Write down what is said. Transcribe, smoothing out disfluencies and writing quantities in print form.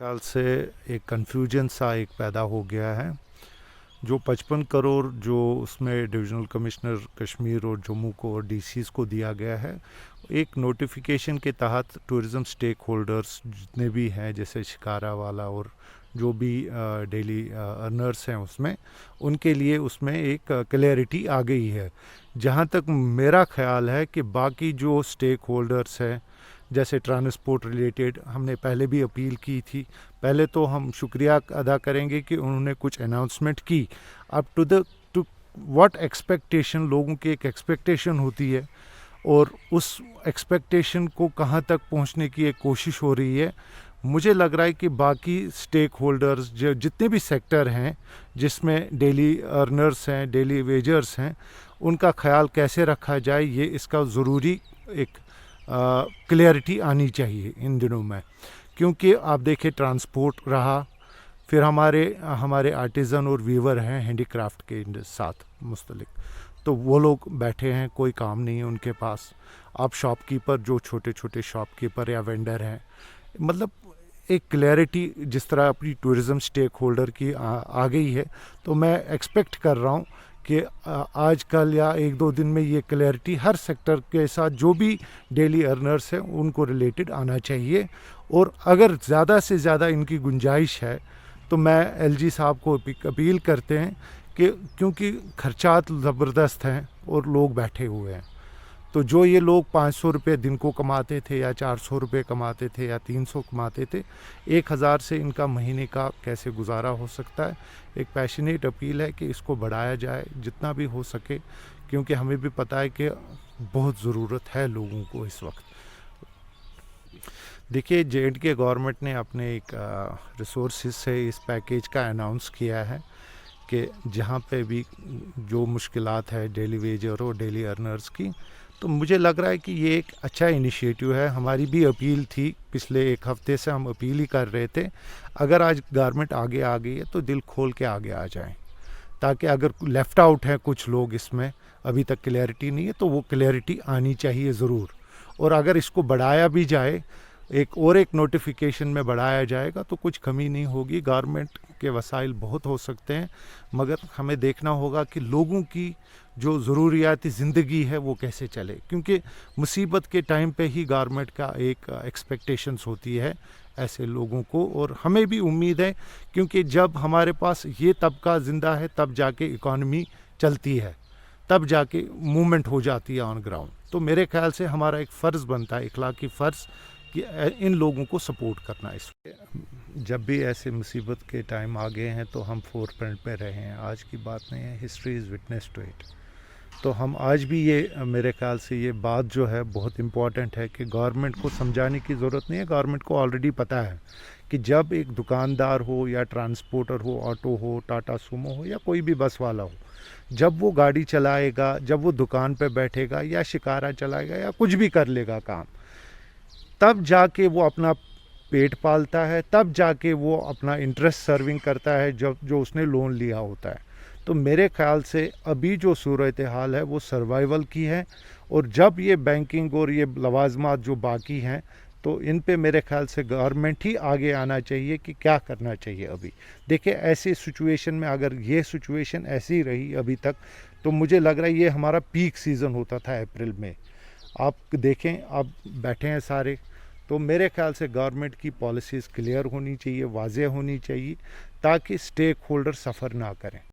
ख्याल से एक कन्फ्यूजन सा एक पैदा हो गया है। जो 55 करोड़ जो उसमें डिविजनल कमिश्नर कश्मीर और जम्मू को और डीसीज को दिया गया है, एक नोटिफिकेशन के तहत टूरिज़्म स्टेक होल्डर्स जितने भी हैं, जैसे शिकारा वाला और जो भी डेली अर्नर्स हैं, उसमें उनके लिए उसमें एक क्लैरिटी आ गई है। जहाँ तक मेरा ख्याल है कि बाकी जो स्टेक होल्डर्स हैं, जैसे ट्रांसपोर्ट रिलेटेड हमने पहले भी अपील की थी। पहले तो हम शुक्रिया अदा करेंगे कि उन्होंने कुछ अनाउंसमेंट की। अब टू व्हाट एक्सपेक्टेशन, लोगों की एक एक्सपेक्टेशन होती है और उस एक्सपेक्टेशन को कहाँ तक पहुँचने की एक कोशिश हो रही है। मुझे लग रहा है कि बाकी स्टेक होल्डर्स जो जितने भी सेक्टर हैं, जिसमें डेली अर्नर्स हैं, डेली वेजर्स हैं, उनका ख्याल कैसे रखा जाए, ये इसका ज़रूरी एक क्लियरिटी आनी चाहिए इन दिनों में। क्योंकि आप देखिए ट्रांसपोर्ट रहा, फिर हमारे आर्टिज़न और वीवर हैं हैंडीक्राफ्ट के साथ मुस्तलिक, तो वो लोग बैठे हैं, कोई काम नहीं है उनके पास। आप शॉपकीपर, जो छोटे छोटे शॉपकीपर या वेंडर हैं, मतलब एक क्लैरिटी जिस तरह अपनी टूरिज़्म स्टेक होल्डर की आ गई है, तो मैं एक्सपेक्ट कर रहा हूँ कि आज कल या एक दो दिन में ये क्लैरिटी हर सेक्टर के साथ जो भी डेली अर्नर्स हैं उनको रिलेटेड आना चाहिए। और अगर ज़्यादा से ज़्यादा इनकी गुंजाइश है तो मैं एलजी साहब को अपील करते हैं कि क्योंकि खर्चात ज़बरदस्त हैं और लोग बैठे हुए हैं, तो जो ये लोग 500 रुपये दिन को कमाते थे या 400 रुपये कमाते थे या 300 कमाते थे, 1000 से इनका महीने का कैसे गुजारा हो सकता है। एक पैशनेट अपील है कि इसको बढ़ाया जाए जितना भी हो सके, क्योंकि हमें भी पता है कि बहुत ज़रूरत है लोगों को इस वक्त। देखिए, जे.एंड.के गवर्नमेंट ने अपने एक रिसोर्सेज से इस पैकेज का अनाउंस किया है कि जहाँ पे भी जो मुश्किलात है डेली वेजर और डेली अर्नर्स की, तो मुझे लग रहा है कि ये एक अच्छा इनिशिएटिव है। हमारी भी अपील थी, पिछले एक हफ्ते से हम अपील ही कर रहे थे। अगर आज गवर्नमेंट आगे आ गई है तो दिल खोल के आगे आ जाएं, ताकि अगर लेफ़्ट आउट हैं कुछ लोग, इसमें अभी तक क्लैरिटी नहीं है, तो वो क्लैरिटी आनी चाहिए ज़रूर। और अगर इसको बढ़ाया भी जाए, एक नोटिफिकेशन में बढ़ाया जाएगा, तो कुछ कमी नहीं होगी। गवर्नमेंट के वसाइल बहुत हो सकते हैं, मगर हमें देखना होगा कि लोगों की जो ज़रूरियाती ज़िंदगी है वो कैसे चले, क्योंकि मुसीबत के टाइम पे ही गवर्नमेंट का एक एक्सपेक्टेशंस होती है ऐसे लोगों को। और हमें भी उम्मीद है, क्योंकि जब हमारे पास ये तबका ज़िंदा है तब जाके इकॉनमी चलती है, तब जाके मूवमेंट हो जाती है ऑन ग्राउंड। तो मेरे ख्याल से हमारा एक फ़र्ज़ बनता है, इखलाकी फ़र्ज़, कि इन लोगों को सपोर्ट करना। इस जब भी ऐसे मुसीबत के टाइम आ गए हैं तो हम फोर फ्रंट पे रहे हैं। आज की बात नहीं है, history is witness to it. तो हम आज भी ये, मेरे ख्याल से ये बात जो है बहुत इम्पॉर्टेंट है कि गवर्नमेंट को समझाने की ज़रूरत नहीं है। गवर्नमेंट को ऑलरेडी पता है कि जब एक दुकानदार हो या ट्रांसपोर्टर हो, ऑटो हो, टाटा सुमो हो या कोई भी बस वाला हो, जब वो गाड़ी चलाएगा, जब वो दुकान पे बैठेगा या शिकारा चलाएगा या कुछ भी कर लेगा काम, तब जाके वो अपना पेट पालता है, तब जाके वो अपना इंटरेस्ट सर्विंग करता है जब जो उसने लोन लिया होता है। तो मेरे ख्याल से अभी जो सूरत हाल है वो सर्वाइवल की है। और जब ये बैंकिंग और ये लवाजमात जो बाकी हैं, तो इन पे मेरे ख्याल से गवर्नमेंट ही आगे आना चाहिए कि क्या करना चाहिए अभी। देखिए, ऐसी सिचुएशन में अगर ये सिचुएशन ऐसी रही अभी तक, तो मुझे लग रहा है ये हमारा पीक सीज़न होता था अप्रैल में। आप देखें, आप बैठे हैं सारे, तो मेरे ख्याल से गवर्नमेंट की पॉलिसीज़ क्लियर होनी चाहिए, वाज़ेह होनी चाहिए, ताकि स्टेक होल्डर सफ़र ना करें।